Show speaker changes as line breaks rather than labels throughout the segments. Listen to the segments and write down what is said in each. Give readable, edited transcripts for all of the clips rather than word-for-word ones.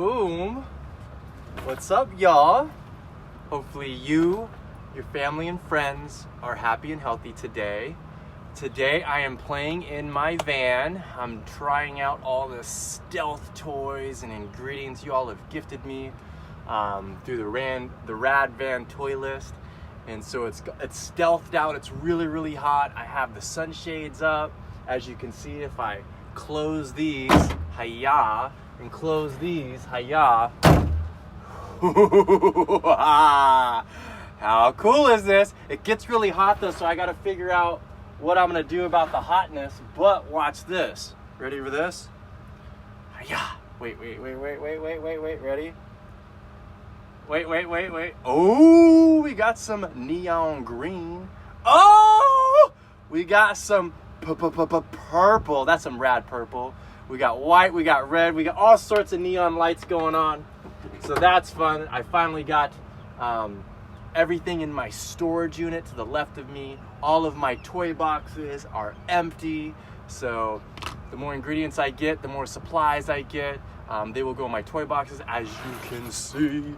Boom. What's up, y'all? Hopefully you, your family and friends are happy and healthy today. Today I am playing in my van. I'm trying out all the stealth toys and ingredients you all have gifted me through the Rad Van toy list. And so it's stealthed out. It's really, really hot. I have the sunshades up. As you can see, if I close these, hiya, and close these, hiya. How cool is this? It gets really hot though, so I gotta figure out what I'm gonna do about the hotness, but watch this. Ready for this? Hiya. Wait, ready? Wait. Oh, we got some neon green. Oh, we got some purple. That's some rad purple. We got white, we got red, we got all sorts of neon lights going on. So that's fun. I finally got everything in my storage unit to the left of me. All of my toy boxes are empty. So the more ingredients I get, the more supplies I get, they will go in my toy boxes. As you can see,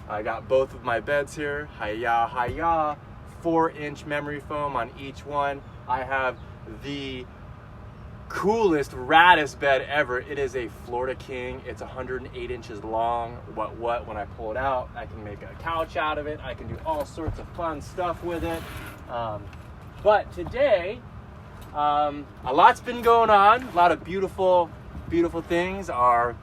I got both of my beds here. Hiya. 4-inch memory foam on each one. I have the coolest, raddest bed ever. It is a Florida King. It's 108 inches long. What? When I pull it out, I can make a couch out of it. I can do all sorts of fun stuff with it. But today, a lot's been going on. A lot of beautiful things are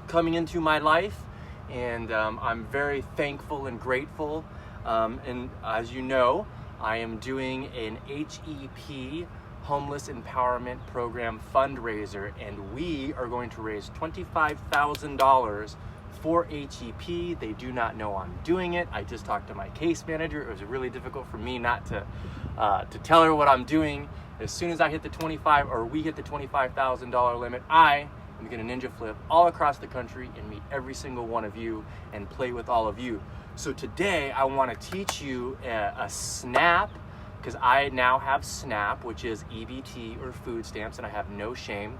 coming into my life. And I'm very thankful and grateful. And as you know, I am doing an HEP, Homeless Empowerment Program fundraiser, and we are going to raise $25,000 for HEP. They do not know I'm doing it. I just talked to my case manager. It was really difficult for me not to tell her what I'm doing. As soon as we hit the $25,000 limit, I I'm gonna ninja flip all across the country and meet every single one of you and play with all of you. So today I wanna teach you a SNAP, because I now have SNAP, which is EBT or food stamps, and I have no shame.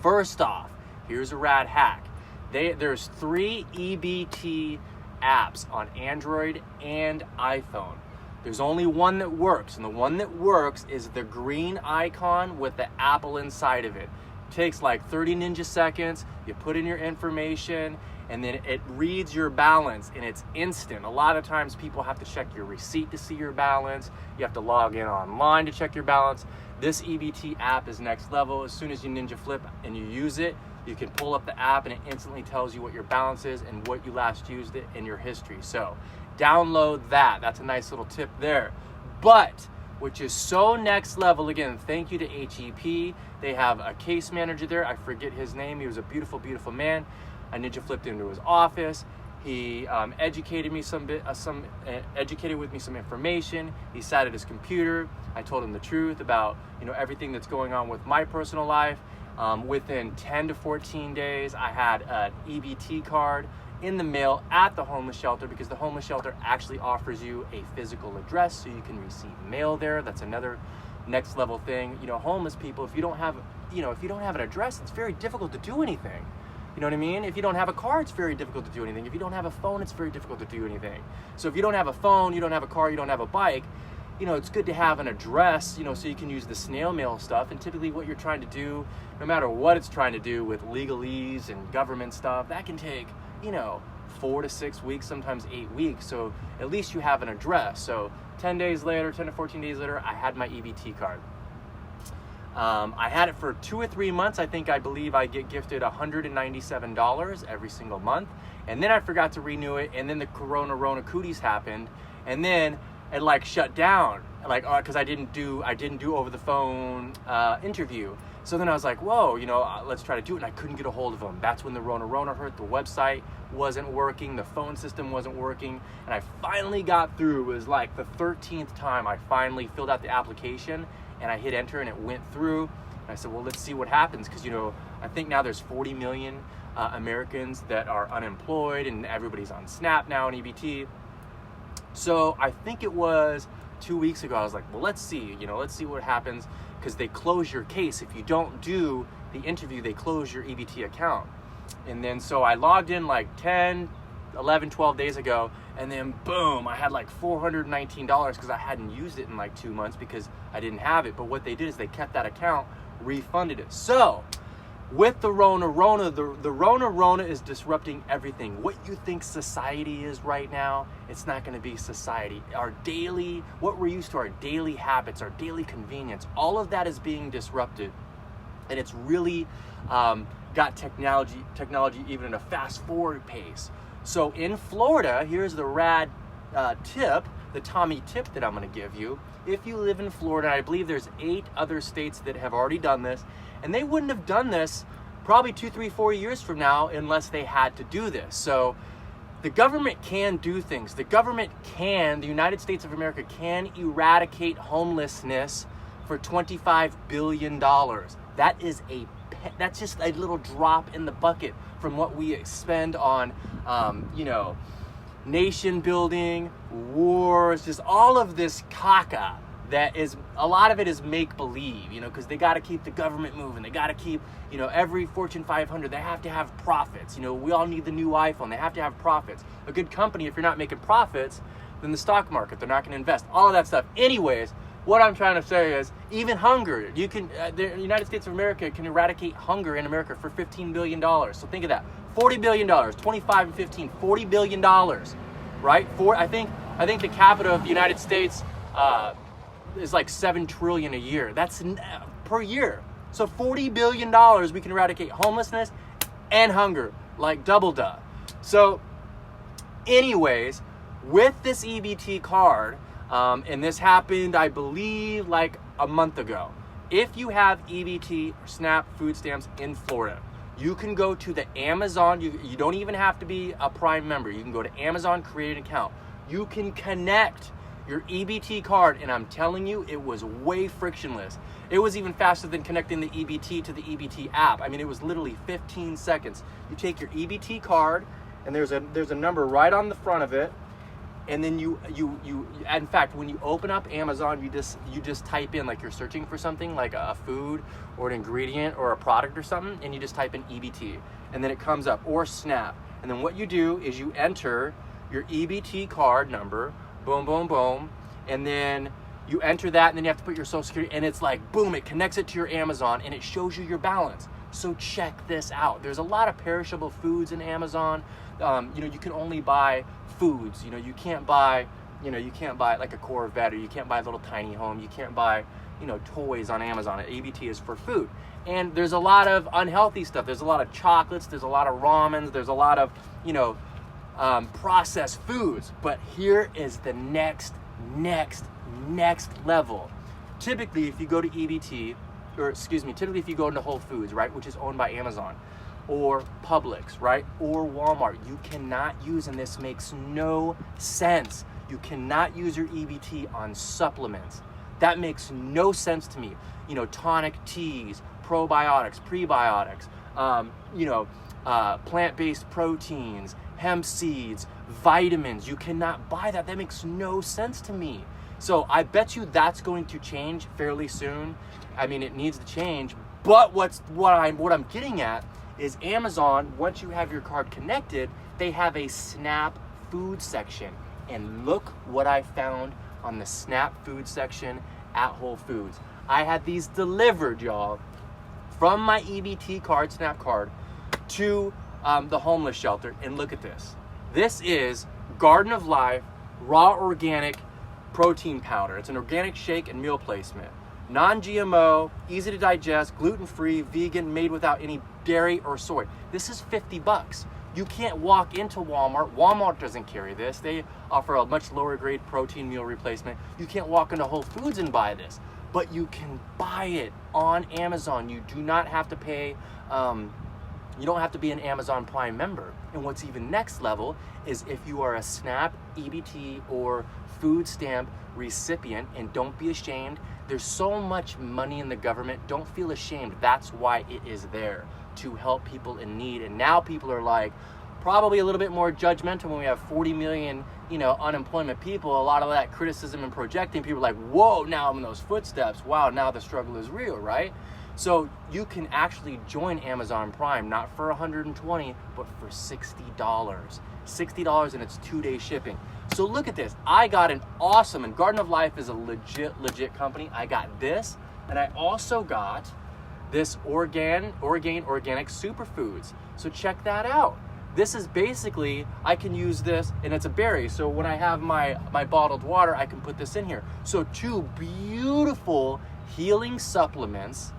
First off, here's a rad hack. There's 3 EBT apps on Android and iPhone. There's only one that works, and the one that works is the green icon with the apple inside of it. Takes like 30 ninja seconds. You put in your information and then it reads your balance, and it's instant. A lot of times people have to check your receipt to see your balance. You have to log in online to check your balance. This EBT app is next level. As soon as you ninja flip and you use it, you can pull up the app and it instantly tells you what your balance is and what you last used it in your history. So download that. That's a nice little tip there. But which is so next level, again, thank you to HEP. They have a case manager there. I forget his name. He was a beautiful man. I ninja flipped into his office. He educated with me some information. He sat at his computer. I told him the truth about everything that's going on with my personal life. Within 10 to 14 days, I had an EBT card in the mail at the homeless shelter, because the homeless shelter actually offers you a physical address so you can receive mail there. That's another next level thing. Homeless people, if you don't have an address, it's very difficult to do anything. You know what I mean? If you don't have a car, it's very difficult to do anything. If you don't have a phone, it's very difficult to do anything. So if you don't have a phone, you don't have a car, you don't have a bike, it's good to have an address, so you can use the snail mail stuff. And typically what you're trying to do, no matter what it's trying to do with legalese and government stuff, that can take 4 to 6 weeks, sometimes 8 weeks. So at least you have an address. So 10 to 14 days later, I had my EBT card. I had it for 2 or 3 months. I believe I get gifted $197 every single month. And then I forgot to renew it. And then the Corona cooties happened. And then it shut down, because I didn't do over the phone interview. So then I was like, whoa, let's try to do it. And I couldn't get a hold of them. That's when the Rona hurt. The website wasn't working. The phone system wasn't working. And I finally got through. It was like the 13th time I finally filled out the application, and I hit enter and it went through. And I said, well, let's see what happens. Because, I think now there's 40 million Americans that are unemployed, and everybody's on SNAP now and EBT. So I think it was 2 weeks ago, I was like, well, let's see what happens, because they close your case. If you don't do the interview, they close your EBT account. And then so I logged in like 10, 11, 12 days ago, and then boom, I had like $419 because I hadn't used it in like 2 months because I didn't have it. But what they did is they kept that account, refunded it. So with the Rona, the Rona is disrupting everything. What you think society is right now, it's not going to be society. What we're used to, our daily habits, our daily convenience, all of that is being disrupted. And it's really got technology even at a fast forward pace. So in Florida, here's the rad tip, the Tommy tip that I'm going to give you. If you live in Florida, I believe there's 8 other states that have already done this, and they wouldn't have done this probably 2, 3, 4 years from now unless they had to do this. So the government can do things. The United States of America can eradicate homelessness for $25 billion. That's just a little drop in the bucket from what we spend on, nation building, wars, just all of this caca that is, a lot of it is make-believe, because they got to keep the government moving. They got to keep, every Fortune 500, they have to have profits. We all need the new iPhone. They have to have profits. A good company, if you're not making profits, then the stock market, they're not going to invest. All of that stuff. Anyways, what I'm trying to say is, even hunger, the United States of America can eradicate hunger in America for $15 billion. So think of that. $40 billion, 25 and 15, $40 billion, right? I think the capita of the United States is like 7 trillion a year. That's per year. So $40 billion, we can eradicate homelessness and hunger, like double duh. So anyways, with this EBT card, and this happened, I believe, like a month ago. If you have EBT or SNAP food stamps in Florida, you can go to the Amazon. You don't even have to be a Prime member. You can go to Amazon, create an account. You can connect your EBT card, and I'm telling you, it was way frictionless. It was even faster than connecting the EBT to the EBT app. I mean, it was literally 15 seconds. You take your EBT card, and there's a number right on the front of it. And then you in fact, when you open up Amazon, you just type in, like you're searching for something like a food or an ingredient or a product or something, and you just type in EBT, and then it comes up, or SNAP. And then what you do is you enter your EBT card number, boom, boom, boom, and then you enter that, and then you have to put your social security, and it's like, boom, it connects it to your Amazon, and it shows you your balance. So check this out. There's a lot of perishable foods in Amazon. You can only buy foods. You can't buy like a Corvette, or you can't buy a little tiny home. You can't buy, toys on Amazon. ABT is for food. And there's a lot of unhealthy stuff. There's a lot of chocolates. There's a lot of ramens. There's a lot of, processed foods. But here is the next level. Typically, if you go to typically if you go into Whole Foods, right, which is owned by Amazon, or Publix, right, or Walmart, you cannot use, and this makes no sense, you cannot use your EBT on supplements. That makes no sense to me. Tonic teas, probiotics, prebiotics, plant-based proteins, hemp seeds, vitamins. You cannot buy that. That makes no sense to me. So I bet you that's going to change fairly soon. I mean, it needs to change. But what I'm getting at is Amazon, once you have your card connected, they have a SNAP food section. And look what I found on the SNAP food section at Whole Foods. I had these delivered, y'all, from my EBT card, SNAP card, to the homeless shelter. And look at this. This is Garden of Life raw organic protein powder. It's an organic shake and meal placement. Non-GMO, easy to digest, gluten-free, vegan, made without any dairy or soy. This is $50. You can't walk into Walmart. Walmart doesn't carry this. They offer a much lower grade protein meal replacement. You can't walk into Whole Foods and buy this, but you can buy it on Amazon. You do not have to pay, you don't have to be an Amazon Prime member. And what's even next level is if you are a SNAP, EBT, or food stamp recipient, and don't be ashamed. There's so much money in the government. Don't feel ashamed. That's why it is there, to help people in need. And now people are like, probably a little bit more judgmental when we have 40 million, unemployment people. A lot of that criticism and projecting, people are like, whoa, now I'm in those footsteps. Wow, now the struggle is real, right? So you can actually join Amazon Prime, not for $120, but for $60. $60, and it's 2-day shipping. So look at this. I got an awesome, and Garden of Life is a legit company. I got this, and I also got this Organic Superfoods. So check that out. This is basically, I can use this, and it's a berry. So when I have my bottled water, I can put this in here. So 2 beautiful healing supplements,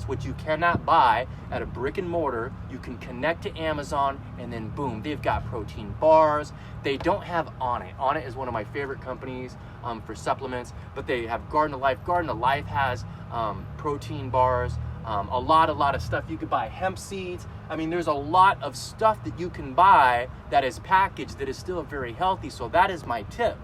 which you cannot buy at a brick and mortar. You can connect to Amazon, and then boom, they've got protein bars. They don't have Onnit. Onnit is one of my favorite companies for supplements, but they have Garden of Life. Garden of Life has protein bars, a lot of stuff. You could buy hemp seeds. I mean, there's a lot of stuff that you can buy that is packaged that is still very healthy. So that is my tip.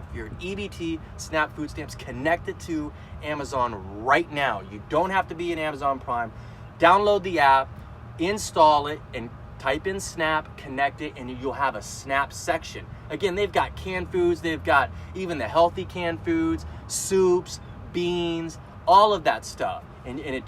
If you're an EBT, SNAP food stamps, connect it to Amazon right now. You don't have to be in Amazon Prime. Download the app, install it, and type in SNAP, connect it, and you'll have a SNAP section. Again, they've got canned foods. They've got even the healthy canned foods, soups, beans, all of that stuff. And it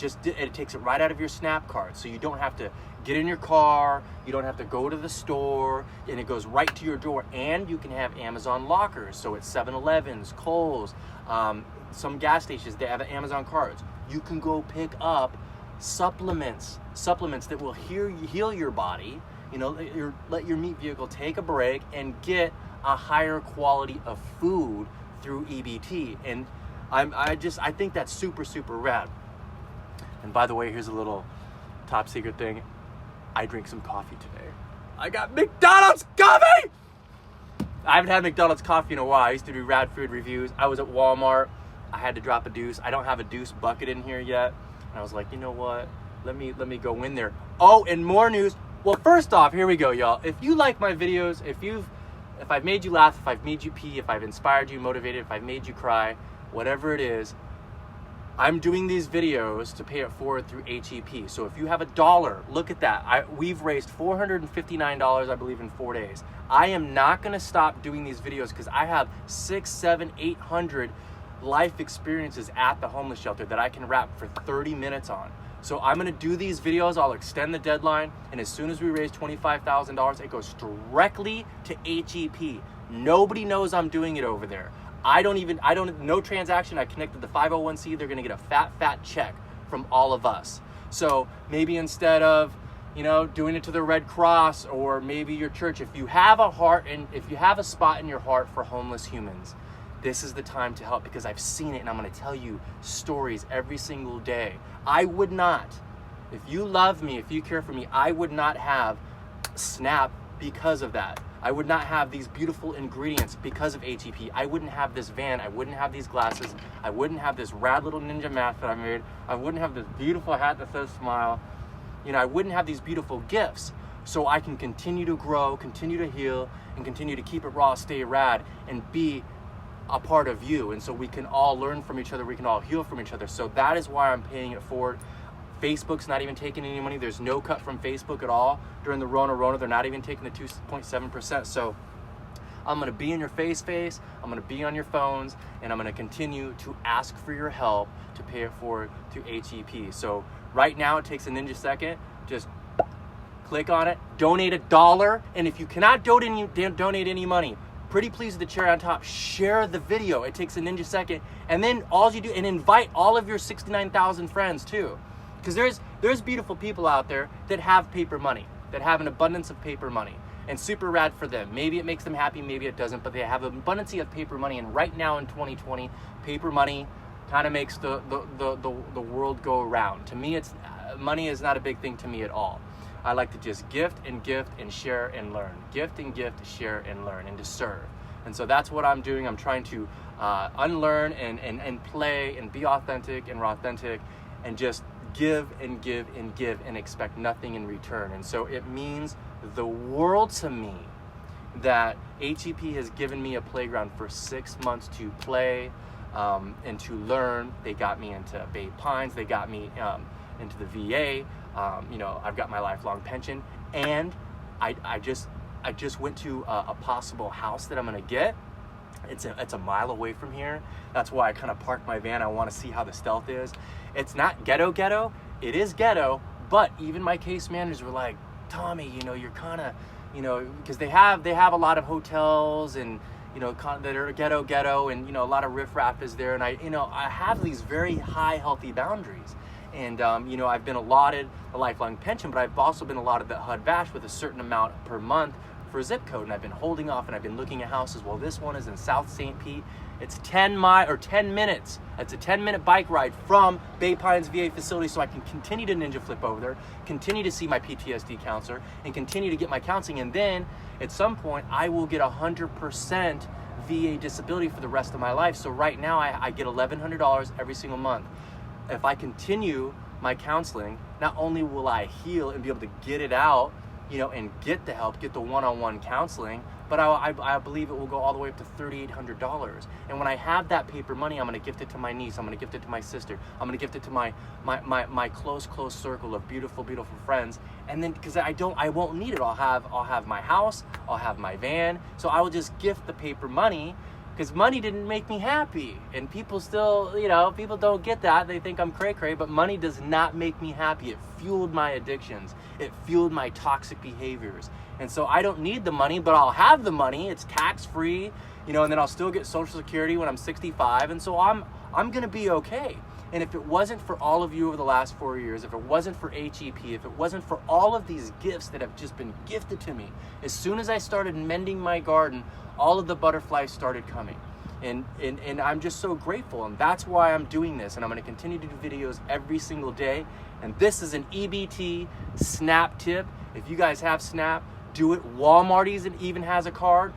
takes it right out of your SNAP card. So you don't have to get in your car, you don't have to go to the store, and it goes right to your door. And you can have Amazon lockers. So it's 7-Elevens, Kohl's, some gas stations, they have Amazon cards. You can go pick up supplements that will heal your body, let your meat vehicle take a break and get a higher quality of food through EBT. And I think that's super, super rad. And by the way, here's a little top secret thing. I drink some coffee today. I got McDonald's coffee! I haven't had McDonald's coffee in a while. I used to do Rad Food reviews. I was at Walmart. I had to drop a deuce. I don't have a deuce bucket in here yet. And I was like, you know what? Let me go in there. Oh, and more news. Well, first off, here we go, y'all. If you like my videos, if I've made you laugh, if I've made you pee, if I've inspired you, motivated, if I've made you cry, whatever it is, I'm doing these videos to pay it forward through HEP. So if you have $1, look at that. We've raised $459, I believe, in 4 days. I am not gonna stop doing these videos because I have 600, 700, 800 life experiences at the homeless shelter that I can wrap for 30 minutes on. So I'm gonna do these videos, I'll extend the deadline, and as soon as we raise $25,000, it goes directly to HEP. Nobody knows I'm doing it over there. No transaction. I connected the 501c. They're going to get a fat check from all of us. So maybe instead of, doing it to the Red Cross or maybe your church, if you have a heart and if you have a spot in your heart for homeless humans, this is the time to help, because I've seen it and I'm going to tell you stories every single day. I would not, if you love me, if you care for me, I would not have SNAP because of that. I would not have these beautiful ingredients because of HEP. I wouldn't have this van. I wouldn't have these glasses. I wouldn't have this rad little ninja mask that I made. I wouldn't have this beautiful hat that says smile. I wouldn't have these beautiful gifts. So I can continue to grow, continue to heal, and continue to keep it raw, stay rad, and be a part of you. And so we can all learn from each other. We can all heal from each other. So that is why I'm paying it forward. Facebook's not even taking any money. There's no cut from Facebook at all. During the Rona, they're not even taking the 2.7%. So I'm gonna be in your face. I'm gonna be on your phones, and I'm gonna continue to ask for your help to pay it forward to HEP. So right now, it takes a ninja second. Just click on it, donate $1. And if you cannot donate any money, pretty please with the cherry on top, share the video. It takes a ninja second. And then all you do, and invite all of your 69,000 friends too. Because there's beautiful people out there that have paper money, that have an abundance of paper money, and super rad for them. Maybe it makes them happy, maybe it doesn't, but they have an abundance of paper money. And right now in 2020, paper money kind of makes the world go around. To me, money is not a big thing to me at all. I like to just gift and share and learn. Gift, share and learn, and to serve. And so that's what I'm doing. I'm trying to unlearn and play and be authentic and authentic, and just give and expect nothing in return. And so it means the world to me that HEP has given me a playground for 6 months to play and to learn. They got me into Bay Pines, they got me into the VA. I've got my lifelong pension, and I just went to a possible house that I'm gonna get. It's a mile away from here. That's why I kind of parked my van. I want to see how the stealth is. It's not ghetto. It is ghetto, but even my case managers were like, Tommy, you're kind of, because they have a lot of hotels and, that are ghetto, and, a lot of riffraff is there. And I have these very high, healthy boundaries. And, I've been allotted a lifelong pension, but I've also been allotted the HUD VASH with a certain amount per month for a zip code. And I've been holding off, and I've been looking at houses. Well, this one is in South St. Pete. It's 10 minutes. It's a 10-minute bike ride from Bay Pines VA facility, so I can continue to ninja flip over there, continue to see my PTSD counselor, and continue to get my counseling. And then at some point, I will get 100% VA disability for the rest of my life. So right now, I get $1,100 every single month. If I continue my counseling, not only will I heal and be able to get it out, and get the help, get the one-on-one counseling, but I believe it will go all the way up to $3,800. And when I have that paper money, I'm gonna gift it to my niece, I'm gonna gift it to my sister, I'm gonna gift it to my close circle of beautiful friends. And then, because I won't need it, I'll have my house, I'll have my van, so I will just gift the paper money, because money didn't make me happy. And people still, people don't get that. They think I'm cray-cray, but money does not make me happy. It fueled my addictions. It fueled my toxic behaviors. And so I don't need the money, but I'll have the money. It's tax-free, and then I'll still get Social Security when I'm 65. And so I'm gonna be okay. And if it wasn't for all of you over the last 4 years, if it wasn't for HEP, if it wasn't for all of these gifts that have just been gifted to me, as soon as I started mending my garden, all of the butterflies started coming. And I'm just so grateful. And that's why I'm doing this. And I'm going to continue to do videos every single day. And this is an EBT Snap tip. If you guys have Snap, do it. Walmart even has a card.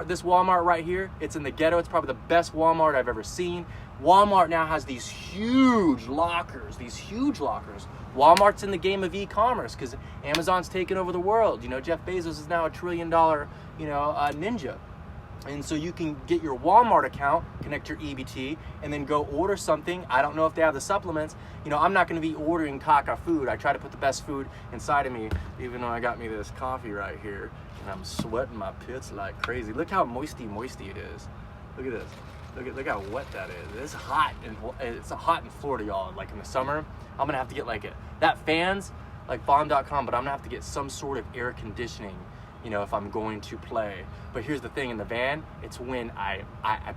This Walmart right here, it's in the ghetto. It's probably the best Walmart I've ever seen. Walmart now has these huge lockers. Walmart's in the game of e-commerce because Amazon's taken over the world. Jeff Bezos is now $1 trillion, ninja. And so you can get your Walmart account, connect your EBT, and then go order something. I don't know if they have the supplements. I'm not going to be ordering caca food. I try to put the best food inside of me, even though I got me this coffee right here, and I'm sweating my pits like crazy. Look how moisty it is. Look at this. Look how wet that is. It's hot, and it's hot in Florida, y'all. Like in the summer, I'm going to have to get that fan's like bomb.com, but I'm going to have to get some sort of air conditioning, if I'm going to play. But here's the thing, in the van, it's when I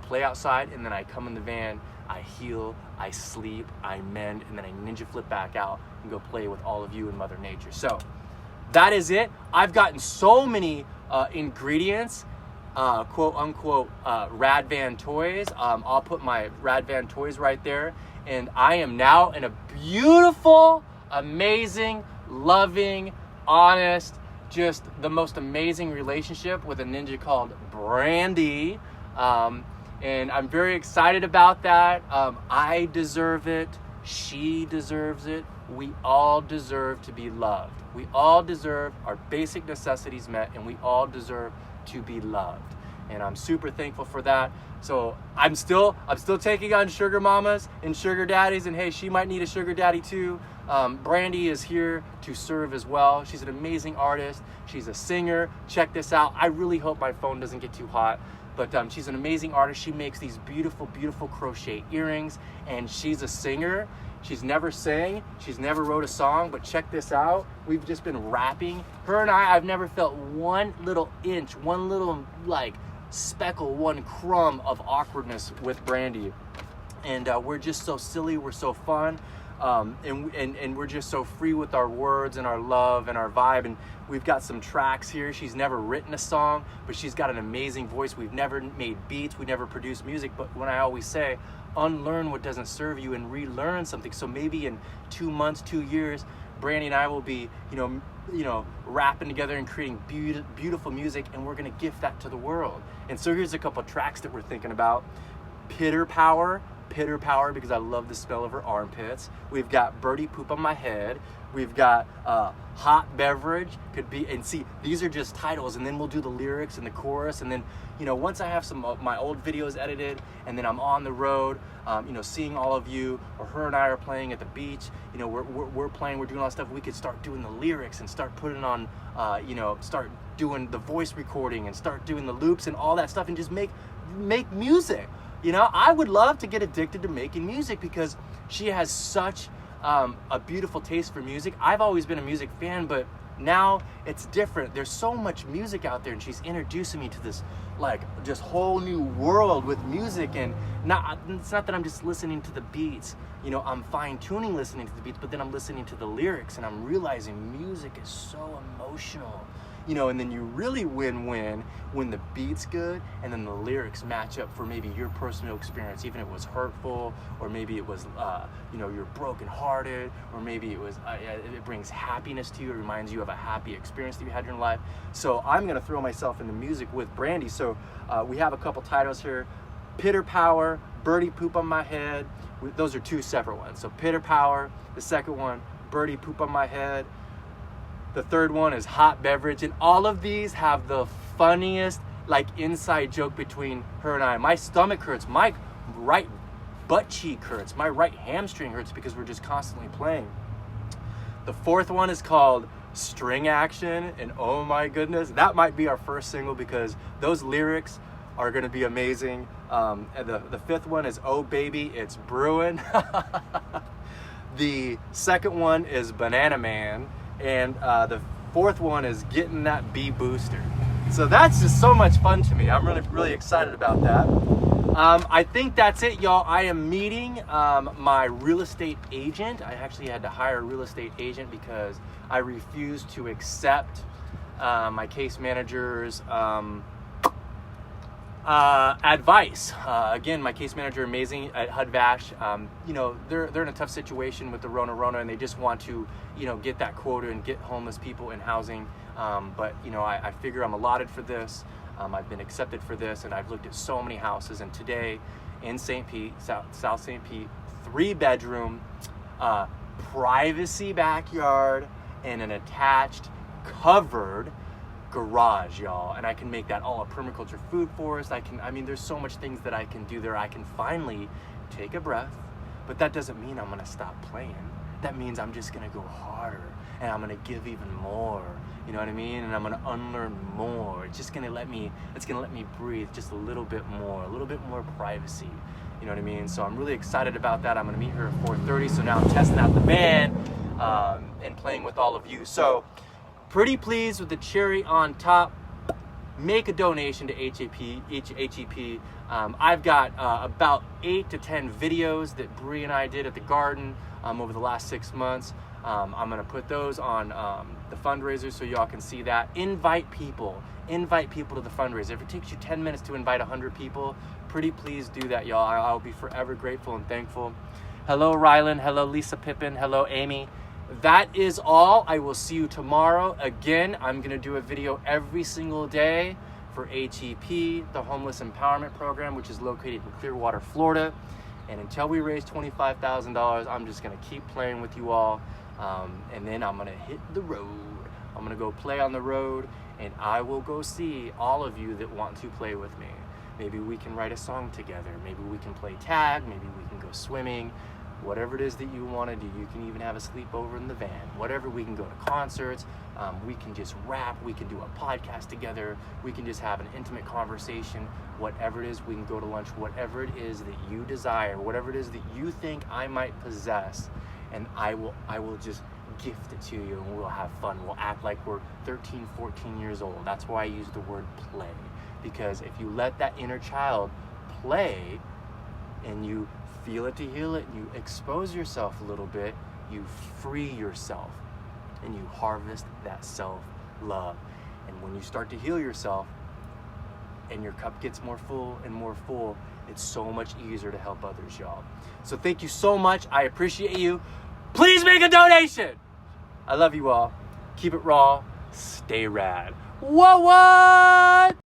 play outside, and then I come in the van, I heal, I sleep, I mend, and then I ninja flip back out and go play with all of you and Mother Nature. So that is it. I've gotten so many ingredients, quote unquote, Rad Van toys. I'll put my Rad Van toys right there. And I am now in a beautiful, amazing, loving, honest, just the most amazing relationship with a ninja called Brandy. And I'm very excited about that. I deserve it. She deserves it. We all deserve to be loved. We all deserve our basic necessities met, and we all deserve to be loved. And I'm super thankful for that. So I'm still taking on sugar mamas and sugar daddies, and hey, she might need a sugar daddy too. Brandy is here to serve as well. She's an amazing artist. She's a singer. Check this out. I really hope my phone doesn't get too hot. But she's an amazing artist. She makes these beautiful, beautiful crochet earrings, and she's a singer. She's never sang. She's never wrote a song, but check this out. We've just been rapping. Her and I've never felt one little inch, one little speckle, one crumb of awkwardness with Brandy. And we're just so silly. We're so fun. And we're just so free with our words and our love and our vibe. And we've got some tracks here. She's never written a song, but she's got an amazing voice. We've never made beats. We never produced music. But when I always say, unlearn what doesn't serve you and relearn something. So maybe in 2 months, 2 years, Brandy and I will be, rapping together and creating beautiful music, and we're gonna gift that to the world. And so here's a couple of tracks that we're thinking about. Pitter Power. Pitter Power because I love the smell of her armpits. We've got Birdie Poop on My Head. We've got Hot Beverage. Could be, and see, these are just titles, and then we'll do the lyrics and the chorus, and then, you know, once I have some of my old videos edited, and then I'm on the road, you know, seeing all of you, or her and I are playing at the beach, you know, we're playing, we're doing all that stuff, we could start doing the lyrics and start putting on, you know, start doing the voice recording and start doing the loops and all that stuff, and just make music. You know, I would love to get addicted to making music because she has such a beautiful taste for music. I've always been a music fan, but now it's different. There's so much music out there, and she's introducing me to this like just whole new world with music. And it's not that I'm just listening to the beats, you know, I'm fine-tuning listening to the beats, but then I'm listening to the lyrics and I'm realizing music is so emotional. You know, and then you really win when the beat's good and then the lyrics match up for maybe your personal experience, even if it was hurtful, or maybe it was, you know, you're brokenhearted, or maybe it was, it brings happiness to you, it reminds you of a happy experience that you had in your life. So I'm gonna throw myself into music with Brandy. So we have a couple titles here: Pitter Power, Birdie Poop on My Head. Those are two separate ones. So Pitter Power, the second one, Birdie Poop on My Head. The third one is Hot Beverage, and all of these have the funniest like inside joke between her and I. My stomach hurts, my right butt cheek hurts, my right hamstring hurts because we're just constantly playing. The fourth one is called String Action, and oh my goodness, that might be our first single because those lyrics are gonna be amazing. And the fifth one is Oh Baby, It's Brewing. The second one is Banana Man. And the fourth one is Getting That B Booster. So that's just so much fun to me. I'm really excited about that. I think that's it, y'all. I am meeting my real estate agent. I actually had to hire a real estate agent because I refused to accept my case manager's advice. Again, my case manager, amazing at HUD-VASH. You know, they're in a tough situation with the Rona, and they just want to, you know, get that quota and get homeless people in housing. But you know, I figure I'm allotted for this. I've been accepted for this, and I've looked at so many houses. And today, in St. Pete, South St. Pete, 3-bedroom, privacy backyard, and an attached, covered garage, y'all. And I can make that all a permaculture food forest. I mean, there's so much things that I can do there. I can finally take a breath, but that doesn't mean I'm gonna stop playing. That means I'm just gonna go harder, and I'm gonna give even more, you know what I mean? And I'm gonna unlearn more. It's gonna let me breathe just a little bit more privacy, you know what I mean? So I'm really excited about that. I'm gonna meet her at 4:30, so now I'm testing out the van and playing with all of you. So pretty pleased with the cherry on top. Make a donation to HEP. I've got about 8 to 10 videos that Bree and I did at the garden over the last 6 months. I'm gonna put those on the fundraiser so y'all can see that. Invite people to the fundraiser. If it takes you 10 minutes to invite 100 people, pretty please do that, y'all. I'll be forever grateful and thankful. Hello, Rylan. Hello, Lisa Pippin. Hello, Amy. That is all. I will see you tomorrow. Again, I'm going to do a video every single day for HEP, the Homeless Empowerment Program, which is located in Clearwater, Florida. And until we raise $25,000, I'm just going to keep playing with you all. And then I'm going to hit the road. I'm going to go play on the road, and I will go see all of you that want to play with me. Maybe we can write a song together. Maybe we can play tag. Maybe we can go swimming. Whatever it is that you want to do. You can even have a sleepover in the van. Whatever, we can go to concerts. We can just rap. We can do a podcast together. We can just have an intimate conversation. Whatever it is, we can go to lunch. Whatever it is that you desire, whatever it is that you think I might possess, and I will just gift it to you, and we'll have fun. We'll act like we're 13, 14 years old. That's why I use the word play, because if you let that inner child play and you feel it to heal it, and you expose yourself a little bit, you free yourself and you harvest that self-love. And when you start to heal yourself and your cup gets more full and more full, it's so much easier to help others, y'all. So thank you so much. I appreciate you. Please make a donation. I love you all. Keep it raw. Stay rad. Whoa, what?